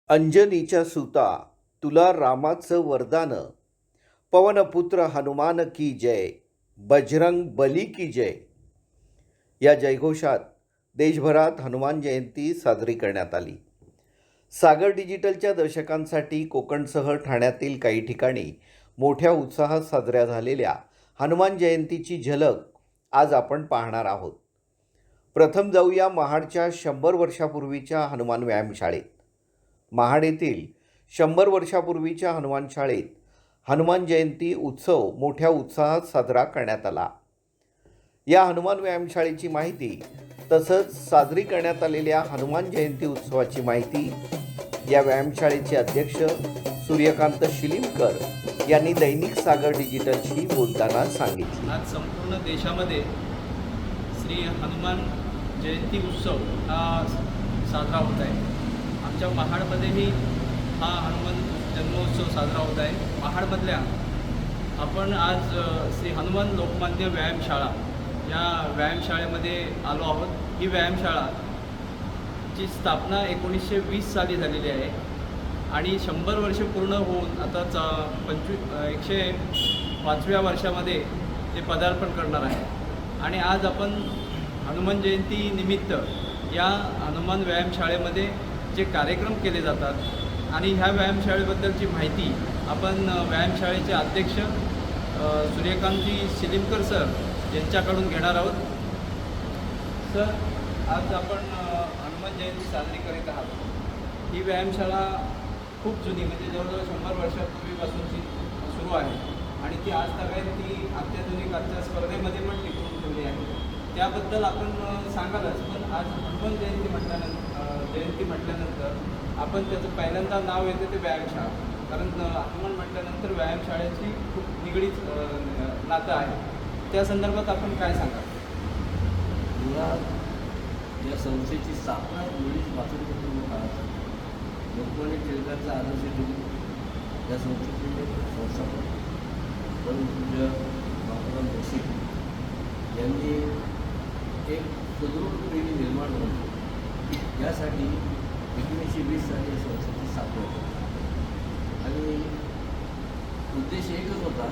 अंजनीच्या सुता तुला रामाचं वरदान, पवनपुत्र हनुमान की जय, बजरंग बली की जय. या जयघोषात देशभरात हनुमान जयंती साजरी करण्यात आली. सागर डिजिटलच्या दर्शकांसाठी कोकणसह ठाण्यातील काही ठिकाणी मोठ्या उत्साहात साजऱ्या झालेल्या हनुमान जयंतीची झलक आज आपण पाहणार आहोत. प्रथम जाऊया महाडच्या 100 वर्षापूर्वीच्या हनुमान व्यायामशाळेत. महाड येथील 100 वर्षापूर्वीच्या हनुमान शाळेत हनुमान जयंती उत्सव मोठ्या उत्साहात साजरा करण्यात आला. या हनुमान व्यायामशाळेची माहिती तसंच साजरी करण्यात आलेल्या हनुमान जयंती उत्सवाची माहिती या व्यायामशाळेचे अध्यक्ष सूर्यकांत शिलीमकर यांनी दैनिक सागर डिजिटलशी बोलताना सांगितले. आज संपूर्ण देशामध्ये श्री हनुमान जयंती उत्सव हा साजरा होत आहे. आमच्या महाडमध्येही हा हनुमान जन्मोत्सव साजरा होत आहे. महाडमधल्या आपण आज श्री हनुमान लोकमान्य व्यायामशाळा या व्यायामशाळेमध्ये आलो आहोत. ही व्यायामशाळाची स्थापना 1920 साली झालेली आहे आणि 100 वर्ष पूर्ण होऊन आता 105व्या वर्षामध्ये ते पदार्पण करणार आहे. आणि आज आपण हनुमान जयंती निमित्त या हनुमान व्यायामशाळेमध्ये जे कार्यक्रम केले जातात आणि ह्या व्यायामशाळेबद्दलची माहिती आपण व्यायामशाळेचे अध्यक्ष सूर्यकांतजी शिलीमकर सर यांच्याकडून घेणार आहोत. सर, आज आपण हनुमान जयंती साजरी करीत आहात. ही व्यायामशाळा खूप जुनी, म्हणजे जवळजवळ 100 वर्षापूर्वीपासूनची सुरू आहे आणि ती आज तगायत ती अत्याधुनिक आजच्या स्पर्धेमध्ये पण टिकवून ठेवली आहे. त्याबद्दल आपण सांगालच, पण आज हनुमान जयंती म्हटल्यानंतर आपण त्याचं पहिल्यांदा नाव येते ते व्यायामशाळा, कारण हनुमान म्हटल्यानंतर व्यायामशाळेची खूप निगडीत नातं आहे. त्या संदर्भात आपण काय सांगाल? या संस्थेची स्थापना 1962 काळात लोकमान्य टिळकांचा आदर्श घेऊन या संस्थेचे संस्थापक परमपूज्य बापूराव जोशी यांनी एक सुदृढ पिढी निर्माण होती. यासाठी 1920 साली या संस्थेची स्थापना केली आणि उद्देश एकच होता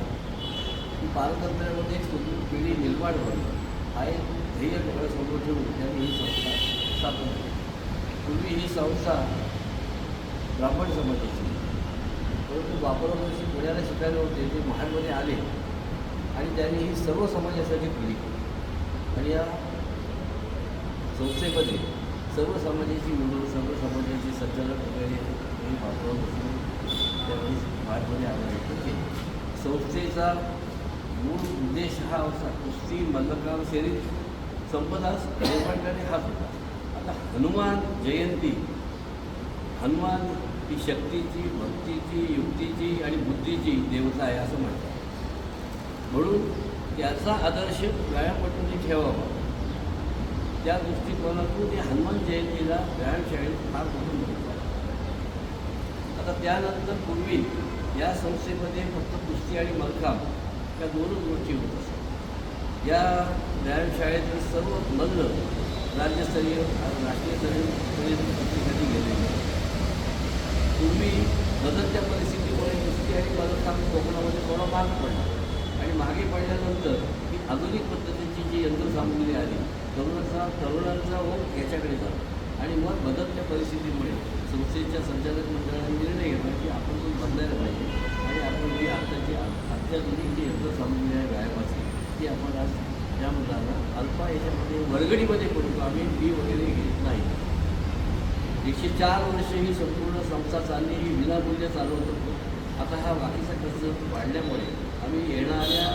की पालकत्र्यामध्ये एक सुदृढ पिढी निर्माण व्हावी, हा एक ध्येय डोळ्यासमोर ठेवून त्यांनी ही संस्था स्थापन केली. पूर्वी ही संस्था ब्राह्मण समाजाची, परंतु बापूराव जोशी पुण्याला शिकायला होते, ते महाडमध्ये आले आणि त्यांनी ही सर्व समाजासाठी खुली केली. आणि या संस्थेमध्ये सर्व समाजाची मुलं, सर्व समाजाची संचालक वगैरे हे बापूराव जोशी त्यावेळी महाडमध्ये आले होते. संस्थेचा मूळ उद्देश हा होता कुस्ती, मल्लखांब, शरीर संपदा निर्माण करणे हाच होता. आता हनुमान जयंती, हनुमान ही शक्तीची, भक्तीची, युक्तीची आणि बुद्धीची देवता आहे असं म्हणतात. म्हणून त्याचा आदर्श व्यायामपटूंनी ठेवावा, त्या दृष्टिकोनातून ते हनुमान जयंतीला व्यायामशाळेत फार मोठं महत्त्व आहे. आता त्यानंतर पूर्वी या संस्थेमध्ये फक्त कुस्ती आणि मल्लखांब या दोनच गोष्टी होत असतात. या व्यायामशाळेतील सर्व मल्ल राज्यस्तरीय आणि राष्ट्रीयस्तरीय कुस्तीसाठी गेलेले. पूर्वी बदलत्या परिस्थितीमुळे कुस्ती आणि मल्लखांब कोकणामध्ये थोडा माग पडला आणि मागे पडल्यानंतर ही आधुनिक पद्धतीची जी यंत्रसामुग्री आली, तरुणांचा ओघ याच्याकडे झाला आणि मग बदलत्या परिस्थितीमुळे संस्थेच्या संचालक मंडळाने निर्णय घेतला की आपण पण बदलायला पाहिजे आणि आपण ही आत्ताची अत्याधुनिक जी यंत्रसामुग्री आहे व्यायामाची, ती आपण आज त्या मुलांना अल्पा याच्यामध्ये वर्गणीमध्ये पडतो. आम्ही फी वगैरे घेत नाही. 104 वर्ष ही संपूर्ण संस्था चालली, ही विनामूल्य चालवत होतो. आता हा बाकीचा खर्च वाढल्यामुळे आम्ही येणाऱ्या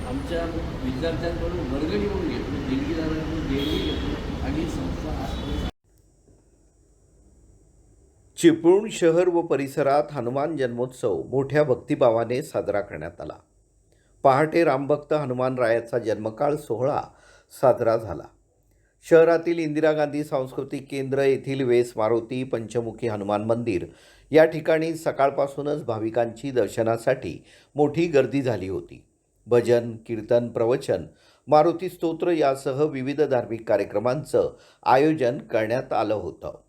आमच्या विद्यार्थ्यांकडून वर्गणी म्हणून घेतो, देणगीदारांकडून देणगी घेतो आणि ही संस्था आज चिपळूण शहर व परिसरात हनुमान जन्मोत्सव मोठ्या भक्तिभावाने साजरा करण्यात आला. पहाटे रामभक्त हनुमानरायाचा जन्मकाळ सोहळा साजरा झाला. शहरातील इंदिरा गांधी सांस्कृतिक केंद्र येथील वेस मारुती पंचमुखी हनुमान मंदिर या ठिकाणी सकाळपासूनच भाविकांची दर्शनासाठी मोठी गर्दी झाली होती. भजन, कीर्तन, प्रवचन, मारुती स्तोत्र यासह विविध धार्मिक कार्यक्रमांचं आयोजन करण्यात आलं होतं.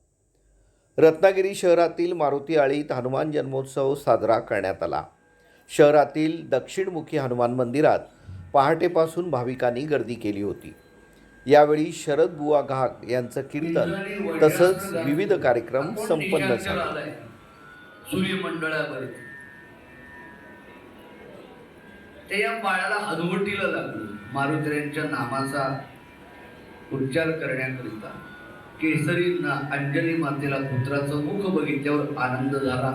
रत्नागिरी शहरातील मारुती आळीत हनुमान जन्मोत्सव साजरा करण्यात आला. शहरातील दक्षिणमुखी हनुमान मंदिरात पहाटेपासून भाविकांनी गर्दी केली होती. यावेळी शरद बुवा घाग यांचं कीर्तन तसंच विविध कार्यक्रम संपन्न झाले. सूर्यमंडळावर ते या बाळाला हनुवटीला लागलं. मारुतीरायांच्या नामाचा उच्चार करण्याकरिता केसरी अंजनी मातेला पुत्राचं मुख बघितल्यावर आनंद झाला.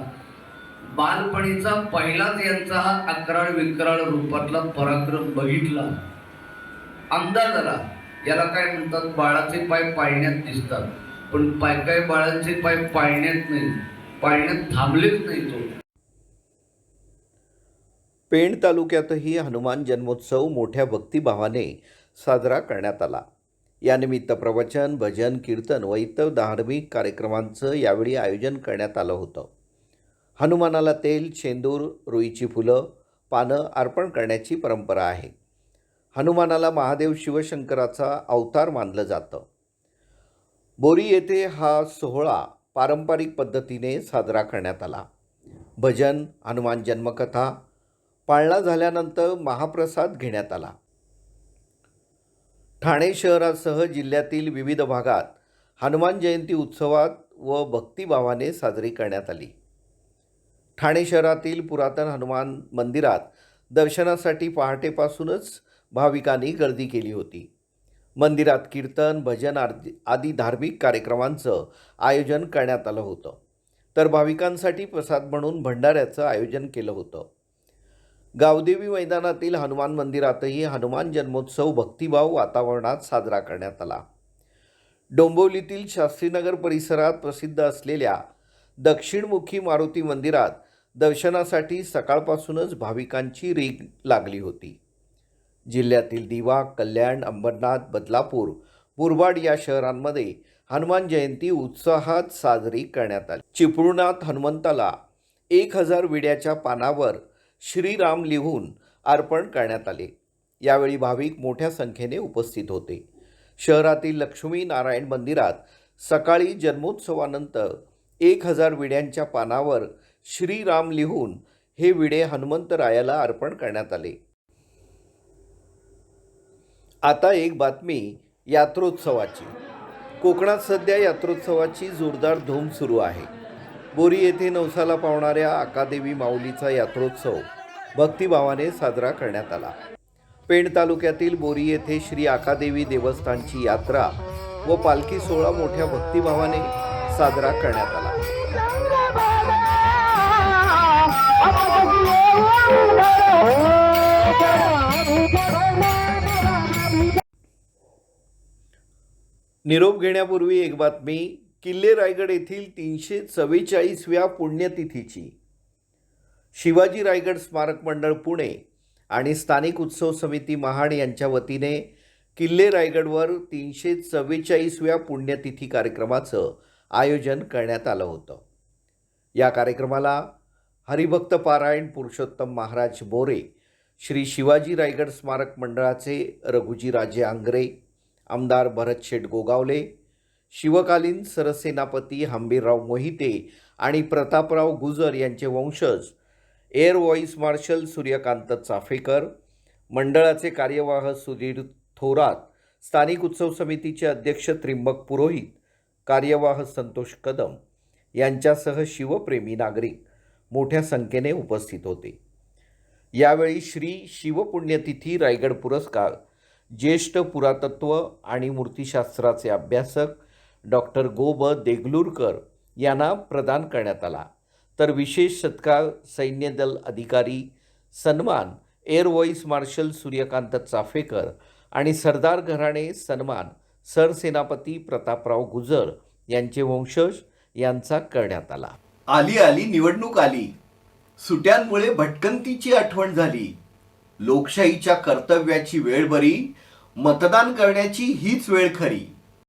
बालपणीचा पहिलाच यांचा हा अकराळ विक्राळ रूपातला पराक्रम बघितला. अंदाज आला. याला काय म्हणतात, बाळाचे पाय पाळण्यात दिसतात, पण काय बाळांचे पाय पाळण्यात नाही, पाळण्यात थांबलेच नाही. तो पेण तालुक्यातही हनुमान जन्मोत्सव मोठ्या भक्तिभावाने साजरा करण्यात आला. यानिमित्त प्रवचन, भजन, कीर्तन व इतर धार्मिक कार्यक्रमांचं यावेळी आयोजन करण्यात आलं होतं. हनुमानाला तेल, शेंदूर, रुईची फुलं, पानं अर्पण करण्याची परंपरा आहे. हनुमानाला महादेव शिवशंकराचा अवतार मानलं जातं. बोरी येथे हा सोहळा पारंपरिक पद्धतीने साजरा करण्यात आला. भजन, हनुमान जन्मकथा, पाळणा झाल्यानंतर महाप्रसाद घेण्यात आला. ठाणे शहरासह जिल्ह्यातील विविध भागात हनुमान जयंती उत्सवात व भक्तिभावाने साजरी करण्यात आली. ठाणे शहरातील पुरातन हनुमान मंदिरात दर्शनासाठी पहाटेपासूनच भाविकांनी गर्दी केली होती. मंदिरात कीर्तन, भजन आदी धार्मिक कार्यक्रमांचं आयोजन करण्यात आलं होतं. तर भाविकांसाठी प्रसाद म्हणून भंडाऱ्याचं आयोजन केलं होतं. गावदेवी मैदानातील हनुमान मंदिरातही हनुमान जन्मोत्सव भक्तिभाव वातावरणात साजरा करण्यात आला. डोंबिवलीतील शास्त्रीनगर परिसरात प्रसिद्ध असलेल्या दक्षिणमुखी मारुती मंदिरात दर्शनासाठी सकाळपासूनच भाविकांची रीघ लागली होती. जिल्ह्यातील दिवा, कल्याण, अंबरनाथ, बदलापूर, मुरबाड या शहरांमध्ये हनुमान जयंती उत्साहात साजरी करण्यात आली. चिपळुणात हनुमंताला 1000 विड्याच्या पानावर श्रीराम लिहून अर्पण करण्यात आले. यावेळी भाविक मोठ्या संख्येने उपस्थित होते. शहरातील लक्ष्मी नारायण मंदिरात सकाळी जन्मोत्सवानंतर 1000 विड्यांच्या पानावर श्रीराम लिहून हे विडे हनुमंतरायाला अर्पण करण्यात आले. आता एक बातमी यात्रोत्सवाची. कोकणात सध्या यात्रोत्सवाची जोरदार धूम सुरू आहे. बोरी येथे नवसाला पावणाऱ्या आकादेवी माऊलीचा यात्रोत्सव भक्तिभावाने साजरा करण्यात आला. पेण तालुक्यातील बोरी येथे श्री आकादेवी देवस्थानची यात्रा व पालखी सोहळा मोठ्या भक्तिभावाने साजरा करण्यात आला. निरोप घेण्यापूर्वी एक बातमी किल्ले रायगड येथील 344व्या पुण्यतिथीची. शिवाजी रायगड स्मारक मंडळ पुणे आणि स्थानिक उत्सव समिती महाड यांच्या वतीने किल्ले रायगडवर 344व्या पुण्यतिथी कार्यक्रमाचं आयोजन करण्यात आलं होतं. या कार्यक्रमाला हरिभक्त पारायण पुरुषोत्तम महाराज बोरे, श्री शिवाजी रायगड स्मारक मंडळाचे रघुजीराजे आंग्रे, आमदार भरतशेठ गोगावले, शिवकालीन सरसेनापती हंबीरराव मोहिते आणि प्रतापराव गुजर यांचे वंशज, air vice marshal Suryakant Chaphekar, मंडळाचे कार्यवाह सुधीर थोरात, स्थानिक उत्सव समितीचे अध्यक्ष त्रिंबक पुरोहित, कार्यवाह संतोष कदम यांच्यासह शिवप्रेमी नागरिक मोठ्या संख्येने उपस्थित होते. यावेळी श्री शिवपुण्यतिथी रायगड पुरस्कार ज्येष्ठ पुरातत्व आणि मूर्तिशास्त्राचे अभ्यासक डॉक्टर गो ब देगलूरकर यांना प्रदान करण्यात आला. तर विशेष सत्कार सैन्य दल अधिकारी सन्मान air vice marshal Suryakant Chaphekar आणि सरदार घराणे सन्मान सरसेनापती प्रतापराव गुजर यांचे वंशज यांचा करण्यात आला. आली निवडणूक आली. सुट्यांमुळे भटकंतीची आठवण झाली. लोकशाहीच्या कर्तव्याची वेळ बरी, मतदान करण्याची हीच वेळ खरी.